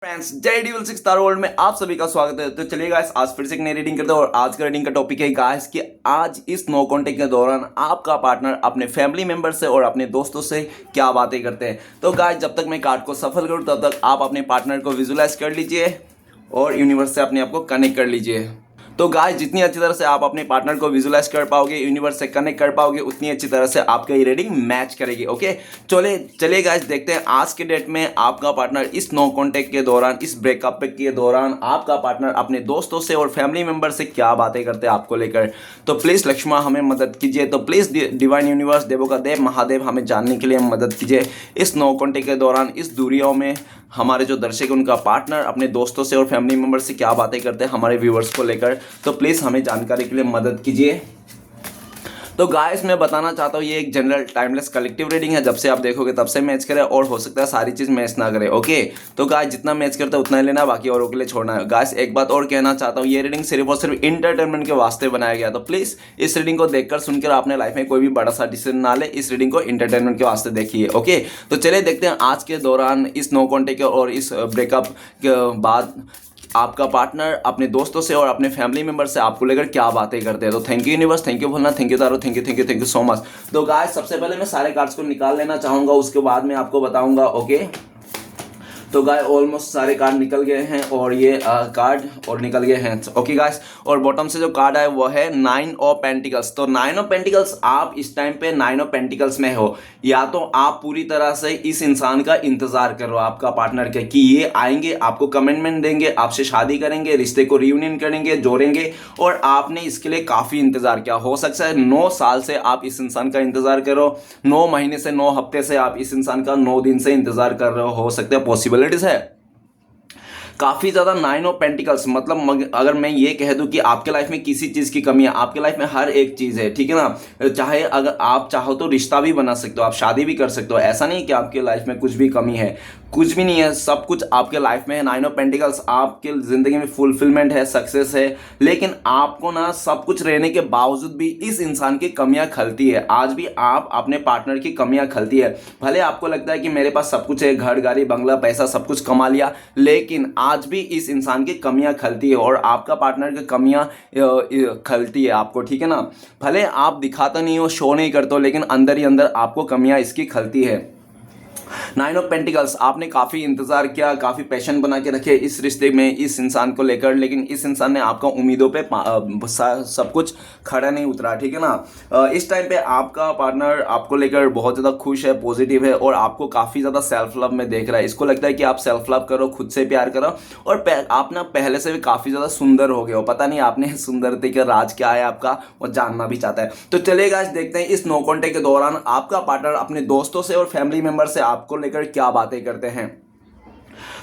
Friends जय double six star world में आप सभी का स्वागत है। तो चलिए गाइस आज फिर से एक नई रीडिंग करते हैं और आज का रीडिंग का टॉपिक है गाइस कि आज इस नो कॉन्टेक्ट के दौरान आपका पार्टनर अपने फैमिली मेंबर से और अपने दोस्तों से क्या बातें करते हैं। तो गाइस जब तक मैं कार्ड को सफल करूं तब तक आप अपने पार्टनर को विजुलाइज कर लीजिए और यूनिवर्स से अपने आप को कनेक्ट कर लीजिए। तो गाइस जितनी अच्छी तरह से आप अपने पार्टनर को विजुलाइज कर पाओगे, यूनिवर्स से कनेक्ट कर पाओगे, उतनी अच्छी तरह से आपका ये रीडिंग मैच करेगी। ओके चलिए गाइस देखते हैं आज के डेट में आपका पार्टनर इस नो कॉन्टेक्ट के दौरान, इस ब्रेकअप के दौरान आपका पार्टनर अपने दोस्तों से और फैमिली मेंबर से क्या बातें करते हैं आपको लेकर। तो प्लीज़ लक्ष्मण हमें मदद कीजिए। तो प्लीज़ डिवाइन यूनिवर्स, देवों का देव महादेव हमें जानने के लिए मदद कीजिए इस नो कॉन्टेक्ट के दौरान, इस दूरियों में हमारे जो दर्शक हैं उनका पार्टनर अपने दोस्तों से और फैमिली मेंबर से क्या बातें करते हैं हमारे व्यूवर्स को लेकर। तो प्लीज़ हमें जानकारी के लिए मदद कीजिए। तो गाइस मैं बताना चाहता हूँ ये एक जनरल टाइमलेस कलेक्टिव रीडिंग है। जब से आप देखोगे तब से मैच करे और हो सकता है सारी चीज़ मैच ना करे। ओके तो गाइस जितना मैच करता है उतना ही लेना, बाकी औरों के लिए छोड़ना है। गाइस एक बात और कहना चाहता हूँ, ये रीडिंग सिर्फ और सिर्फ इंटरटेनमेंट के वास्ते बनाया गया। तो प्लीज़ इस रीडिंग को देखकर सुनकर अपने लाइफ में कोई भी बड़ा सा डिसीजन ना ले, इस रीडिंग को इंटरटेनमेंट के वास्ते देखिए। ओके तो चलिए देखते हैं आज के दौरान इस नो कॉन्टेक्ट और इस ब्रेकअप के बाद आपका पार्टनर अपने दोस्तों से और अपने फैमिली मेंबर से आपको लेकर क्या बातें करते हैं। तो thank you universe, thank you Bholna, thank you Taro, thank you so much. तो गाइस सबसे पहले मैं सारे कार्ड्स को निकाल लेना चाहूँगा, उसके बाद मैं आपको बताऊँगा। ओके तो गाइस ऑलमोस्ट सारे कार्ड निकल गए हैं और ये कार्ड और निकल गए हैं। ओके गाइस और बॉटम से जो कार्ड आया वो है 9 ऑफ पेंटिकल्स। तो 9 ऑफ पेंटिकल्स, आप इस टाइम पे 9 ऑफ पेंटिकल्स में हो, या तो आप पूरी तरह से इस इंसान का इंतजार कर रहे हो आपका पार्टनर के कि ये आएंगे, आपको कमिटमेंट देंगे, आपसे शादी करेंगे, रिश्ते को रियूनियन करेंगे, जोड़ेंगे, और आपने इसके लिए काफ़ी इंतजार किया। हो सकता है 9 साल से आप इस इंसान का इंतजार करो, 9 महीने से 9 हफ्ते से आप इस इंसान का 9 दिन से इंतजार कर रहे हो सकता है पॉसिबल है काफ़ी ज़्यादा 9 ऑफ पेंटिकल्स। मतलब अगर मैं ये कह दूं कि आपके लाइफ में किसी चीज़ की कमी है, आपके लाइफ में हर एक चीज़ है, ठीक है ना। चाहे अगर आप चाहो तो रिश्ता भी बना सकते हो, आप शादी भी कर सकते हो। ऐसा नहीं कि आपके लाइफ में कुछ भी कमी है, कुछ भी नहीं है, सब कुछ आपके लाइफ में है। 9 ऑफ पेंटिकल्स आपके ज़िंदगी में फुलफिलमेंट है, सक्सेस है, लेकिन आपको ना सब कुछ रहने के बावजूद भी इस इंसान की कमियां खलती है। आज भी आप अपने पार्टनर की कमियां खलती है। भले आपको लगता है कि मेरे पास सब कुछ है, घर गाड़ी बंगला पैसा सब कुछ कमा लिया, लेकिन आज भी इस इंसान की कमियां खलती है और आपका पार्टनर की कमियां खलती है आपको, ठीक है ना। भले आप दिखाता नहीं हो, शो नहीं करते हो, लेकिन अंदर ही अंदर आपको कमियां इसकी खलती है। 9 ऑफ पेंटिकल्स, आपने काफ़ी इंतज़ार किया, काफ़ी पैशन बना के रखे इस रिश्ते में, इस इंसान को लेकर, लेकिन इस इंसान ने आपका उम्मीदों पे सब कुछ खड़ा नहीं उतरा, ठीक है ना। इस टाइम पे आपका पार्टनर आपको लेकर बहुत ज़्यादा खुश है, पॉजिटिव है और आपको काफ़ी ज़्यादा सेल्फ लव में देख रहा है। इसको लगता है कि आप सेल्फ लव करो, खुद से प्यार करो, और आप ना पहले से भी काफ़ी ज़्यादा सुंदर हो गए हो। पता नहीं आपने सुंदरता का राज क्या है आपका, वो जानना भी चाहता है। तो चलिए गाइस देखते हैं इस नो कॉन्टेक्ट के दौरान आपका पार्टनर अपने दोस्तों से और फैमिली मेंबर से आपको लेकर क्या बातें करते हैं।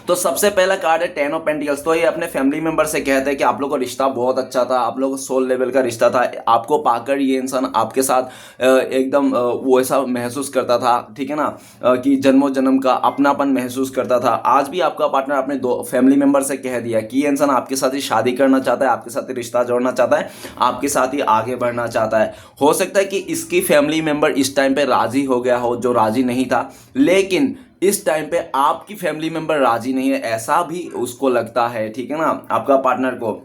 तो सबसे पहला कार्ड है 10 ऑफ पेंटिकल्स। तो ये अपने फैमिली मेंबर से कहते हैं कि आप लोग का रिश्ता बहुत अच्छा था, आप लोग सोल लेवल का रिश्ता था, आपको पाकर ये इंसान आपके साथ एकदम वो ऐसा महसूस करता था, ठीक है ना, कि जन्मों जन्म का अपनापन महसूस करता था। आज भी आपका पार्टनर अपने दो फैमिली मेंबर से कह दिया कि ये इंसान आपके साथ ही शादी करना चाहता है, आपके साथ ही रिश्ता जोड़ना चाहता है, आपके साथ ही आगे बढ़ना चाहता है। हो सकता है कि इसकी फैमिली मेंबर इस टाइम पे राजी हो गया हो जो राजी नहीं था, लेकिन इस टाइम पे आपकी फैमिली मेंबर राजी नहीं है, ऐसा भी उसको लगता है, ठीक है ना, आपका पार्टनर को,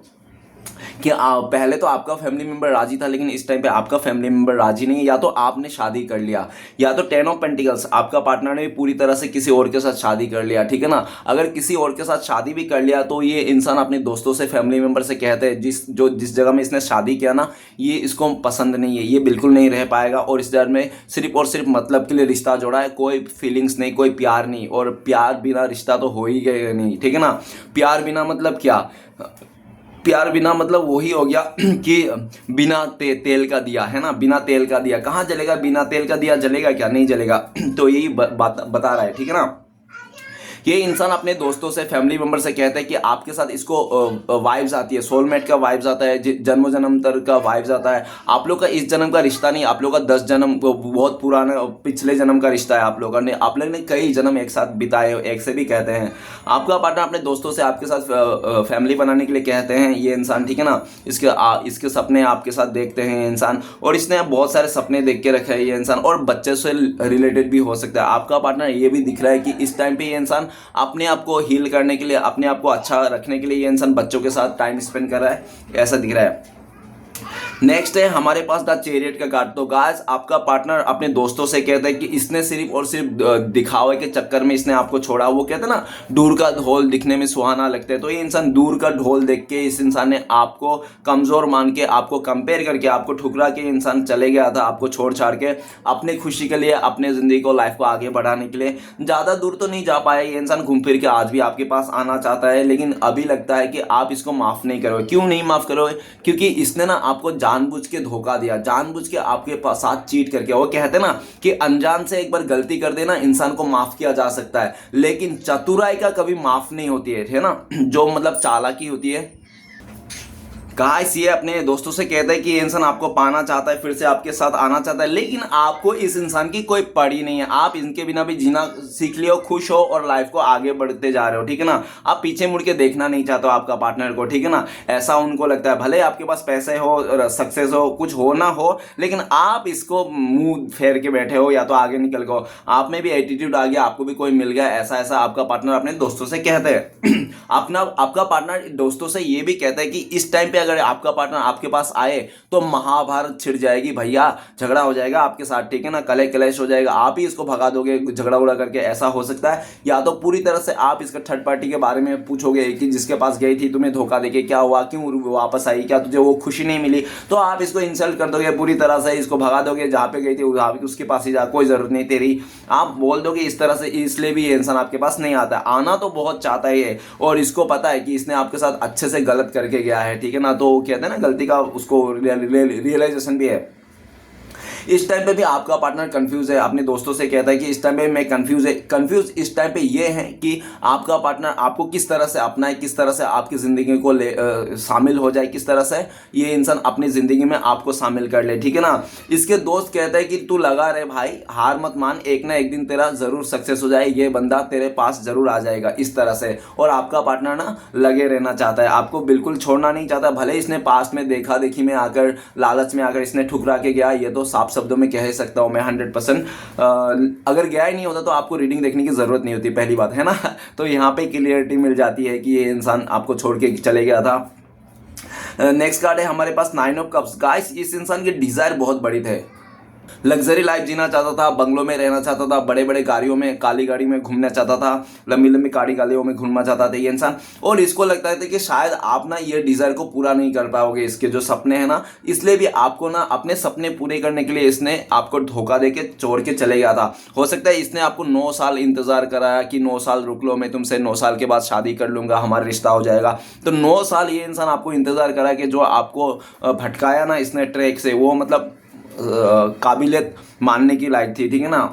कि पहले तो आपका फैमिली मेंबर राजी था लेकिन इस टाइम पे आपका फैमिली मेंबर राजी नहीं है। या तो आपने शादी कर लिया, या तो 10 ऑफ पेंटिकल्स आपका पार्टनर ने पूरी तरह से किसी और के साथ शादी कर लिया, ठीक है ना। अगर किसी और के साथ शादी भी कर लिया तो ये इंसान अपने दोस्तों से, फैमिली मेंबर से कहते हैं जिस जगह में इसने शादी किया ना, ये इसको पसंद नहीं है, ये बिल्कुल नहीं रह पाएगा, और इस जगह में सिर्फ और सिर्फ मतलब के लिए रिश्ता जोड़ा है, कोई फीलिंग्स नहीं, कोई प्यार नहीं, और प्यार बिना रिश्ता तो हो ही गया नहीं, ठीक है ना। प्यार बिना मतलब क्या, प्यार बिना मतलब वही हो गया कि बिना तेल का दिया, है ना, बिना तेल का दिया कहाँ जलेगा, बिना तेल का दिया जलेगा क्या, नहीं जलेगा। तो यही बात बता रहा है, ठीक है ना। ये इंसान अपने दोस्तों से, फैमिली मेंबर से कहता है कि आपके साथ इसको वाइब्स आती है, सोलमेट का वाइब्स आता है, जन्म जन्म तक का वाइब्स आता है। आप लोग का इस जन्म का रिश्ता नहीं, आप लोग का 10 जन्म बहुत पुराना पिछले जन्म का रिश्ता है। आप लोगों ने कई जन्म एक साथ बिताए, एक से भी कहते हैं। आपका पार्टनर अपने दोस्तों से आपके साथ फैमिली बनाने के लिए कहते हैं ये इंसान, ठीक है ना। इसके सपने आपके साथ देखते हैं ये इंसान, और इसने बहुत सारे सपने देख के रखे हैं ये इंसान, और बच्चे से रिलेटेड भी हो सकता है। आपका पार्टनर ये भी दिख रहा है कि इस टाइम पे ये इंसान अपने आप को हील करने के लिए, अपने आप को अच्छा रखने के लिए ये इंसान बच्चों के साथ टाइम स्पेंड कर रहा है, ऐसा दिख रहा है। नेक्स्ट है हमारे पास द चैरियट का कार्ड। तो गाइस आपका पार्टनर अपने दोस्तों से कहता है कि इसने सिर्फ और सिर्फ दिखावे के चक्कर में इसने आपको छोड़ा। वो कहते हैं ना, दूर का ढोल दिखने में सुहाना लगता है। तो ये इंसान दूर का ढोल देख के, इस इंसान ने आपको कमजोर मान के, आपको कंपेयर करके, आपको ठुकरा के इंसान चले गया था, आपको छोड़ छाड़ के अपने खुशी के लिए, अपने जिंदगी को, लाइफ को आगे बढ़ाने के लिए। ज्यादा दूर तो नहीं जा पाया ये इंसान, घूम फिर के आज भी आपके पास आना चाहता है, लेकिन अभी लगता है कि आप इसको माफ नहीं करोगे। क्यों नहीं माफ करोगे? क्योंकि इसने ना आपको जानबूझ के धोखा दिया, जानबूझ के आपके साथ चीट करके। वो कहते हैं ना कि अनजान से एक बार गलती कर देना इंसान को माफ किया जा सकता है, लेकिन चतुराई का कभी माफ नहीं होती है ना, जो मतलब चालाकी होती है। गाइस ये अपने दोस्तों से कहता है कि ये इंसान आपको पाना चाहता है, फिर से आपके साथ आना चाहता है, लेकिन आपको इस इंसान की कोई पड़ी नहीं है। आप इनके बिना भी जीना सीख लियो, खुश हो और लाइफ को आगे बढ़ते जा रहे हो, ठीक है ना। आप पीछे मुड़ के देखना नहीं चाहते हो आपका पार्टनर को, ठीक है ना। ऐसा उनको लगता है, भले आपके पास पैसे हो, सक्सेस हो, कुछ हो ना हो, लेकिन आप इसको मुंह फेर के बैठे हो या तो आगे निकल गो, आप में भी एटीट्यूड आ गया, आपको भी कोई मिल गया, ऐसा ऐसा आपका पार्टनर अपने दोस्तों से कहते हैं। आपका पार्टनर दोस्तों से ये भी कहता है कि इस टाइम पे अगर आपका पार्टनर आपके पास आए तो महाभारत छिड़ जाएगी भैया, झगड़ा हो जाएगा आपके साथ, ठीक है ना, कले कलेश हो जाएगा, आप ही इसको भगा दोगे झगड़ा उड़ा करके। ऐसा हो सकता है, या तो पूरी तरह से आप इसका थर्ड पार्टी के बारे में पूछोगे कि जिसके पास गई थी, तुम्हें धोखा देके क्या हुआ, क्यों वापस आई, क्या तुझे वो खुशी नहीं मिली, तो आप इसको इंसल्ट कर दोगे पूरी तरह से, इसको भगा दोगे, जहाँ पे गई थी उसके पास ही जा, कोई जरूरत नहीं तेरी, आप बोल दोगे इस तरह से। इसलिए भी ये इंसान आपके पास नहीं आता है, आना तो बहुत चाहता है ये, और इसको पता है कि इसने आपके साथ अच्छे से गलत करके गया है, ठीक है ना। तो कहते हैं ना, गलती का उसको रियलाइजेशन भी है। इस टाइम पे भी आपका पार्टनर कंफ्यूज है, अपने दोस्तों से कहता है कि इस टाइम पे मैं कंफ्यूज इस टाइम पे ये है कि आपका पार्टनर आपको किस तरह से अपनाए, किस तरह से आपकी ज़िंदगी को शामिल हो जाए, किस तरह से ये इंसान अपनी ज़िंदगी में आपको शामिल कर ले, ठीक है ना। इसके दोस्त कहते हैं कि तू लगा रहे भाई, हार मत मान, एक ना एक दिन तेरा ज़रूर सक्सेस हो जाए, ये बंदा तेरे पास ज़रूर आ जाएगा, इस तरह से। और आपका पार्टनर ना लगे रहना चाहता है, आपको बिल्कुल छोड़ना नहीं चाहता। भले इसने पास्ट में देखा देखी में आकर, लालच में आकर इसने ठुकरा के गया, ये तो साफ शब्दों में कह सकता हूं मैं 100%। अगर गया ही नहीं होता तो आपको रीडिंग देखने की जरूरत नहीं होती, पहली बात है ना। तो यहाँ पे क्लियरिटी मिल जाती है कि ये इंसान आपको छोड़ के चले गया था। नेक्स्ट कार्ड है हमारे पास 9 ऑफ कप्स। गाइस इस इंसान की डिजायर बहुत बड़ी थे, लग्जरी लाइफ जीना चाहता था, बंगलों में रहना चाहता था, बड़े बड़े गाड़ियों में, काली गाड़ी में घूमना चाहता था, लंबी लंबी काली गाड़ियों में घूमना चाहता था ये इंसान। और इसको लगता था कि शायद आप ना ये डिजायर को पूरा नहीं कर पाओगे, इसके जो सपने हैं ना, इसलिए भी आपको ना अपने सपने पूरे करने के लिए इसने आपको धोखा देके छोड़ के चले गया था। हो सकता है इसने आपको 9 साल इंतजार कराया कि 9 साल रुक लो, मैं तुमसे 9 साल के बाद शादी कर लूंगा, हमारा रिश्ता हो जाएगा। तो 9 साल ये इंसान आपको इंतजार करा कि जो आपको भटकाया ना इसने ट्रैक से, वो मतलब काबिलियत मानने की लायक थी, ठीक है ना।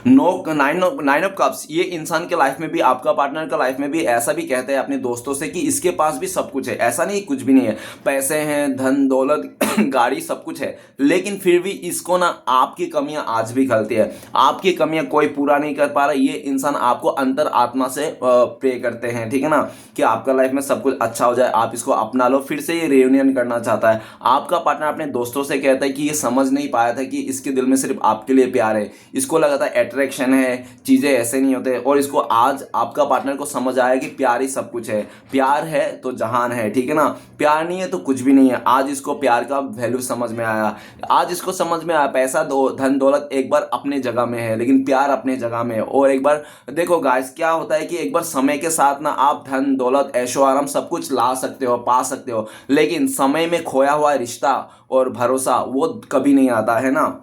9 ऑफ कप्स ये इंसान के लाइफ में भी, आपका पार्टनर का लाइफ में भी ऐसा भी कहते हैं अपने दोस्तों से कि इसके पास भी सब कुछ है, ऐसा नहीं कुछ भी नहीं है, पैसे हैं, धन दौलत गाड़ी सब कुछ है, लेकिन फिर भी इसको ना आपकी कमियां आज भी खलती है, आपकी कमियां कोई पूरा नहीं कर पा रहा। ये इंसान आपको अंतर आत्मा से प्रे करते हैं, ठीक है ना, कि आपका लाइफ में सब कुछ अच्छा हो जाए, आप इसको अपना लो, फिर से ये रियूनियन करना चाहता है। आपका पार्टनर अपने दोस्तों से कहता है कि ये समझ नहीं पाया था कि इसके दिल में सिर्फ आपके लिए प्यार है, इसको लगा था अट्रैक्शन है, चीजें ऐसे नहीं होते, और इसको आज आपका पार्टनर को समझ आया कि प्यार ही सब कुछ है, प्यार है तो जहान है, ठीक है ना, प्यार नहीं है तो कुछ भी नहीं है। आज इसको प्यार का वैल्यू समझ में आया, आज इसको समझ में आया पैसा धन दौलत एक बार अपने जगह में है, लेकिन प्यार अपने जगह में है। और एक बार देखो गाइस क्या होता है कि एक बार समय के साथ ना आप धन दौलत ऐशो आराम सब कुछ ला सकते हो, पा सकते हो, लेकिन समय में खोया हुआ रिश्ता और भरोसा वो कभी नहीं आता है ना,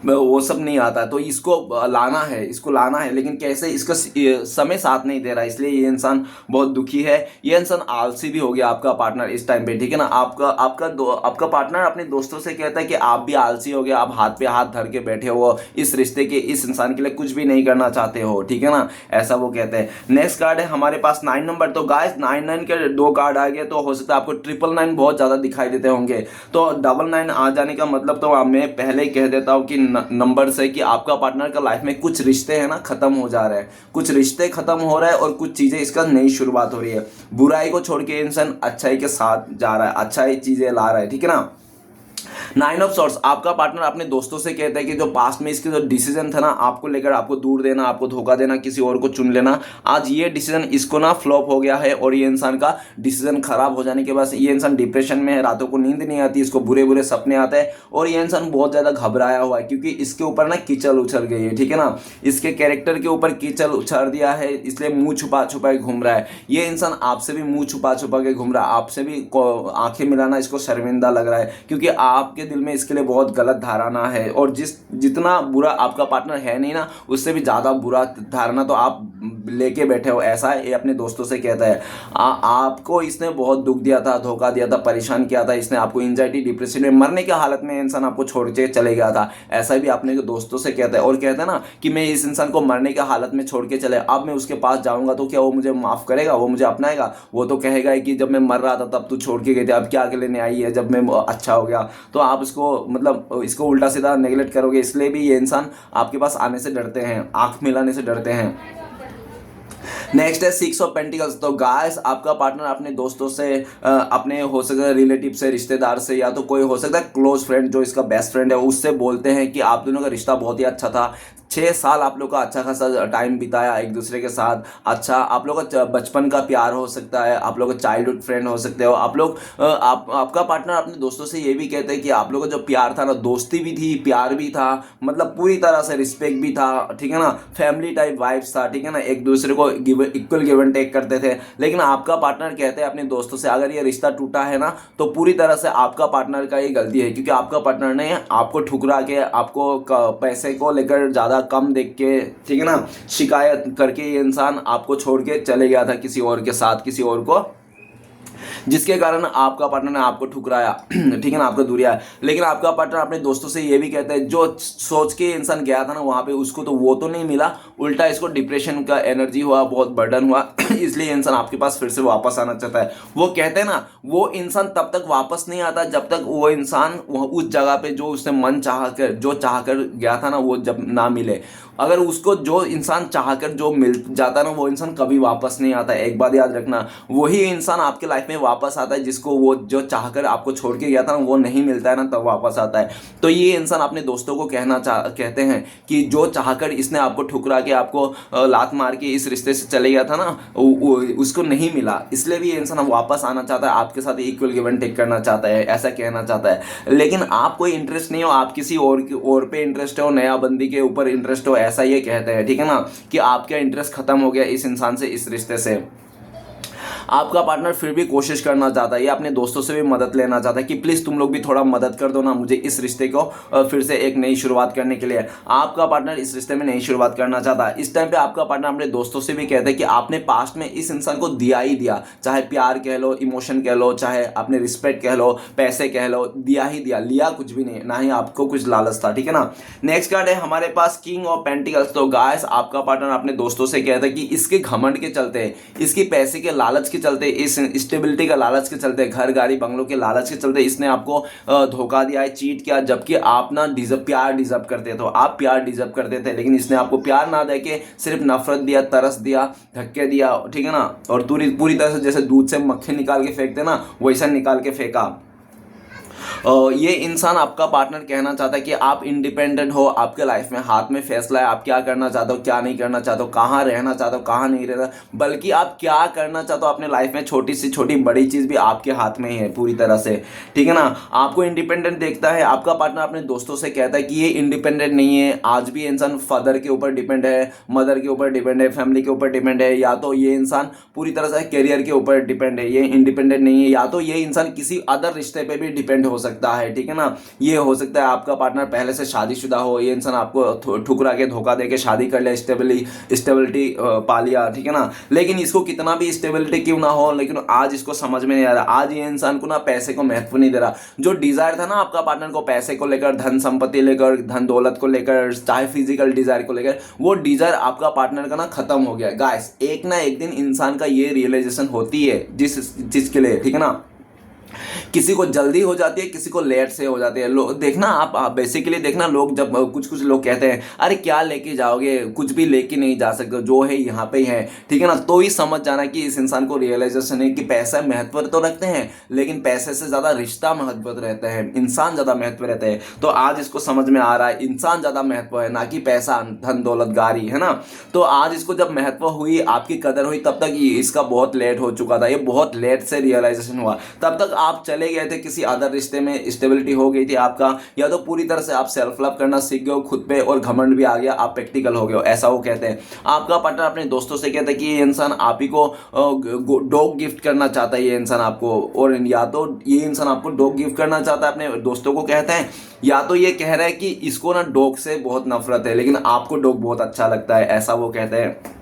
वो सब नहीं आता। तो इसको लाना है, लेकिन कैसे, इसका समय साथ नहीं दे रहा, इसलिए ये इंसान बहुत दुखी है। ये इंसान आलसी भी हो गया आपका पार्टनर इस टाइम पे, ठीक है ना। आपका पार्टनर अपने दोस्तों से कहता है कि आप भी आलसी हो गया, आप हाथ पे हाथ धर के बैठे हो, इस रिश्ते के, इस इंसान के लिए कुछ भी नहीं करना चाहते हो, ठीक है ना, ऐसा वो कहते हैं। नेक्स्ट कार्ड है हमारे पास 9 नंबर। तो गाइस 9 के 2 कार्ड आ गए, तो हो सकता है आपको 999 बहुत ज्यादा दिखाई देते होंगे। तो 99 आ जाने का मतलब तो मैं पहले ही कह देता हूँ कि नंबर से कि आपका पार्टनर का लाइफ में कुछ रिश्ते हैं ना खत्म हो जा रहे हैं, कुछ रिश्ते खत्म हो रहे हैं और कुछ चीजें इसका नई शुरुआत हो रही है। बुराई को छोड़ के इंसान अच्छाई के साथ जा रहा है, अच्छाई चीजें ला रहा है, ठीक है ना। नाइन ऑफ सॉर्ट्स, आपका पार्टनर अपने दोस्तों से कहता है कि जो पास्ट में इसके जो डिसीजन था ना आपको लेकर, आपको दूर देना, आपको धोखा देना, किसी और को चुन लेना, आज ये डिसीजन इसको ना फ्लॉप हो गया है और ये इंसान का डिसीजन खराब हो जाने के बाद ये इंसान डिप्रेशन में है, रातों को नींद नहीं आती, इसको बुरे बुरे सपने आते हैं और ये इंसान बहुत ज़्यादा घबराया हुआ है क्योंकि इसके ऊपर ना कीचड़ उछल गई है, ठीक है ना, इसके कैरेक्टर के ऊपर कीचड़ उछाल दिया है, इसलिए मुंह छुपा छुपा के घूम रहा है। ये इंसान आपसे भी मुंह छुपा छुपा के घूम रहा है, आपसे भी आंखें मिलाना इसको शर्मिंदा लग रहा है क्योंकि आपके दिल में इसके लिए बहुत गलत धारणा है और जितना बुरा आपका पार्टनर है नहीं ना, उससे भी ज़्यादा बुरा धारणा तो आप लेके बैठे हो, ऐसा है ये अपने दोस्तों से कहता है। आपको इसने बहुत दुख दिया था, धोखा दिया था, परेशान किया था, इसने आपको एंजाइटी डिप्रेशन में मरने की हालत में इंसान आपको छोड़ के चले गया था, ऐसा भी अपने दोस्तों से कहता है और कहता है ना कि मैं इस इंसान को मरने की हालत में छोड़ के चले, अब मैं उसके पास जाऊंगा तो क्या वो मुझे माफ़ करेगा, वो मुझे अपनाएगा? वो तो कहेगा कि जब मैं मर रहा था तब तू छोड़ के गए थे, अब क्या लेने आई है जब मैं अच्छा हो गया। तो आप इसको मतलब इसको उल्टा सीधा नेगलेक्ट करोगे, इसलिए भी ये इंसान आपके पास आने से डरते हैं, आंख मिलाने से डरते हैं। नेक्स्ट है सिक्स ऑफ पेंटिकल्स। तो गाइस आपका पार्टनर अपने दोस्तों से अपने हो सकता है रिलेटिव से, रिश्तेदार से, या तो कोई हो सकता है क्लोज फ्रेंड जो इसका बेस्ट फ्रेंड है, उससे बोलते हैं कि आप दोनों का रिश्ता बहुत ही अच्छा था, 6 साल आप लोग का अच्छा खासा टाइम बिताया एक दूसरे के साथ, अच्छा आप लोग का बचपन का प्यार हो सकता है, आप लोग का चाइल्डहुड फ्रेंड हो सकते हो, आप लोग आपका पार्टनर अपने दोस्तों से ये भी कहते हैं कि आप लोगों का जो प्यार था ना, दोस्ती भी थी, प्यार भी था, मतलब पूरी तरह से रिस्पेक्ट भी था, ठीक है ना, फैमिली टाइप वाइब्स था, ठीक है ना, एक दूसरे को इक्वल गिव एंड टेक करते थे। लेकिन आपका पार्टनर कहते हैं अपने दोस्तों से अगर ये रिश्ता टूटा है ना तो पूरी तरह से आपका पार्टनर का ही गलती है क्योंकि आपका पार्टनर ने आपको ठुकरा के, आपको पैसे को लेकर ज़्यादा कम देख के, ठीक है ना, शिकायत करके ये इंसान आपको छोड़ के चले गया था किसी और के साथ, किसी और को, जिसके कारण आपका पार्टनर ने आपको ठुकराया, ठीक है ना, आपको दूरिया है। लेकिन आपका पार्टनर अपने दोस्तों से ये भी कहता है जो सोच के इंसान गया था ना वहाँ पे उसको तो वो तो नहीं मिला, उल्टा इसको डिप्रेशन का एनर्जी हुआ, बहुत बर्डन हुआ, इसलिए इंसान आपके पास फिर से वापस आना चाहता है। वो कहते हैं ना वो इंसान तब तक वापस नहीं आता जब तक वो इंसान उस जगह पे जो उसने मन चाह कर, जो चाह कर गया था ना, वो जब ना मिले। अगर उसको जो इंसान चाह कर जो मिल जाता है ना वो इंसान कभी वापस नहीं आता है। एक बात याद रखना, वही इंसान आपके लाइफ में वापस आता है जिसको वो जो चाहकर आपको छोड़ के गया था ना वो नहीं मिलता है ना तब वापस आता है। तो ये इंसान अपने दोस्तों को कहते हैं कि जो चाहकर इसने आपको ठुकरा के, आपको लात मार के इस रिश्ते से चले गया था ना उसको नहीं मिला, इसलिए भी ये इंसान वापस आना चाहता है, आपके साथ इक्वल गिव एंड टेक करना चाहता है, ऐसा कहना चाहता है। लेकिन आप कोई इंटरेस्ट नहीं हो, आप किसी और पे इंटरेस्ट हो, नया बंदी के ऊपर इंटरेस्ट हो, ऐसा ये कहते हैं, ठीक है ना, कि आपका इंटरेस्ट खत्म हो गया इस इंसान से, इस रिश्ते से। आपका पार्टनर फिर भी कोशिश करना चाहता है, ये अपने दोस्तों से भी मदद लेना चाहता है कि प्लीज़ तुम लोग भी थोड़ा मदद कर दो ना मुझे इस रिश्ते को फिर से एक नई शुरुआत करने के लिए। आपका पार्टनर इस रिश्ते में नई शुरुआत करना चाहता है। इस टाइम पे आपका पार्टनर अपने दोस्तों से भी कहता है कि आपने पास्ट में इस इंसान को दिया ही दिया, चाहे प्यार कह लो, इमोशन कह लो, चाहे अपने रिस्पेक्ट कह लो, पैसे कह लो, दिया ही दिया, लिया कुछ भी नहीं, ना ही आपको कुछ लालच था, ठीक है ना। नेक्स्ट कार्ड है हमारे पास किंग ऑफ पेंटिकल्स। तो गाइस आपका पार्टनर अपने दोस्तों से कहता है कि इसके घमंड के चलते, इसकी पैसे के लालच के चलते, इस स्टेबिलिटी का लालच के चलते, घर गाड़ी बंगलों के लालच के चलते इसने आपको धोखा दिया है, चीट किया, जबकि आप ना प्यार डिजर्व करते थे, आप प्यार डिजर्व करते थे, लेकिन इसने आपको प्यार ना देके सिर्फ नफरत दिया, तरस दिया, धक्के दिया, ठीक है ना, और पूरी तरह से जैसे दूध से मक्खी निकाल के फेंकते ना वैसा निकाल के फेंका। ये इंसान आपका पार्टनर कहना चाहता है कि आप इंडिपेंडेंट हो, आपके लाइफ में हाथ में फैसला है, आप क्या करना चाहते हो, क्या नहीं करना चाहते हो, कहाँ रहना चाहते हो, कहाँ नहीं रहना, बल्कि आप क्या करना चाहते हो अपने लाइफ में, छोटी से छोटी बड़ी चीज़ भी आपके हाथ में ही है पूरी तरह से, ठीक है ना। आपको इंडिपेंडेंट देखता है। आपका पार्टनर अपने दोस्तों से कहता है कि ये इंडिपेंडेंट नहीं है, आज भी इंसान फादर के ऊपर डिपेंड है, मदर के ऊपर डिपेंड है, फैमिली के ऊपर डिपेंड है, या तो ये इंसान पूरी तरह से करियर के ऊपर डिपेंड है, ये इंडिपेंडेंट नहीं है, या तो ये इंसान किसी अदर रिश्ते पे भी डिपेंड हो सकता है, ठीक है ना। ये हो सकता है आपका पार्टनर पहले से शादीशुदा हो, ये इंसान आपको ठुकरा के, धोखा दे के शादी कर ले, स्टेबिलिटी पा लिया, ठीक है ना। लेकिन इसको कितना भी स्टेबिलिटी क्यों ना हो, लेकिन आज इसको समझ में नहीं आ रहा, आज ये इंसान को ना पैसे को महत्व नहीं दे रहा। जो डिजायर था ना आपका पार्टनर को पैसे को लेकर, धन संपत्ति लेकर, धन दौलत को लेकर, चाहे फिजिकल डिजायर को लेकर, वो डिजायर आपका पार्टनर का ना खत्म हो गया। गाइस एक ना एक दिन इंसान का ये रियलाइजेशन होती है जिस चीज के लिए, ठीक है ना, किसी को जल्दी हो जाती है, किसी को लेट से हो जाती है। लोग देखना, आप बेसिकली देखना, लोग जब कुछ कुछ लोग कहते हैं अरे क्या लेके जाओगे, कुछ भी लेके नहीं जा सकते, जो है यहाँ पे ही है, ठीक है ना, तो ही समझ जाना कि इस इंसान को रियलाइजेशन है कि पैसा महत्व तो रखते हैं, लेकिन पैसे से ज्यादा रिश्ता महत्व रहता है, इंसान ज्यादा महत्व रहता है। तो आज इसको समझ में आ रहा है इंसान ज्यादा महत्व है, ना कि पैसा, धन दौलत, गाड़ी, है ना। तो आज इसको जब महत्व हुई, आपकी कदर हुई, तब तक इसका बहुत लेट हो चुका था, ये बहुत लेट से रियलाइजेशन हुआ। तब तक आप चले गए थे किसी अदर रिश्ते में, स्टेबिलिटी हो गई थी आपका, या तो पूरी तरह से आप सेल्फ लव करना सीख गए हो खुद पे, और घमंड भी आ गया, आप प्रैक्टिकल हो गए हो, ऐसा वो कहते हैं। आपका पार्टनर अपने दोस्तों से कहता है कि ये इंसान आप ही को डॉग गिफ्ट करना चाहता है, ये इंसान आपको, और या तो ये इंसान आपको डॉग गिफ्ट करना चाहता है, अपने दोस्तों को कहते हैं, या तो ये कह रहा है कि इसको ना डॉग से बहुत नफरत है, लेकिन आपको डॉग बहुत अच्छा लगता है, ऐसा वो कहते हैं।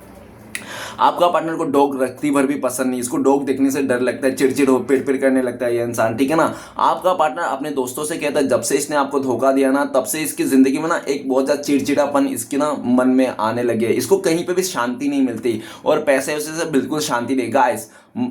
आपका पार्टनर को डॉग रत्ती भर भी पसंद नहीं, इसको डॉग देखने से डर लगता है, चिड़चिड़ हो, पिड़ करने लगता है ये इंसान, ठीक है ना। आपका पार्टनर अपने दोस्तों से कहता है जब से इसने आपको धोखा दिया ना, तब से इसकी जिंदगी में ना एक बहुत ज्यादा चिड़चिड़ापन इसके ना मन में आने लगे, इसको कहीं पे भी शांति नहीं मिलती, और पैसे वैसे से बिल्कुल शांति नहीं। गाइस,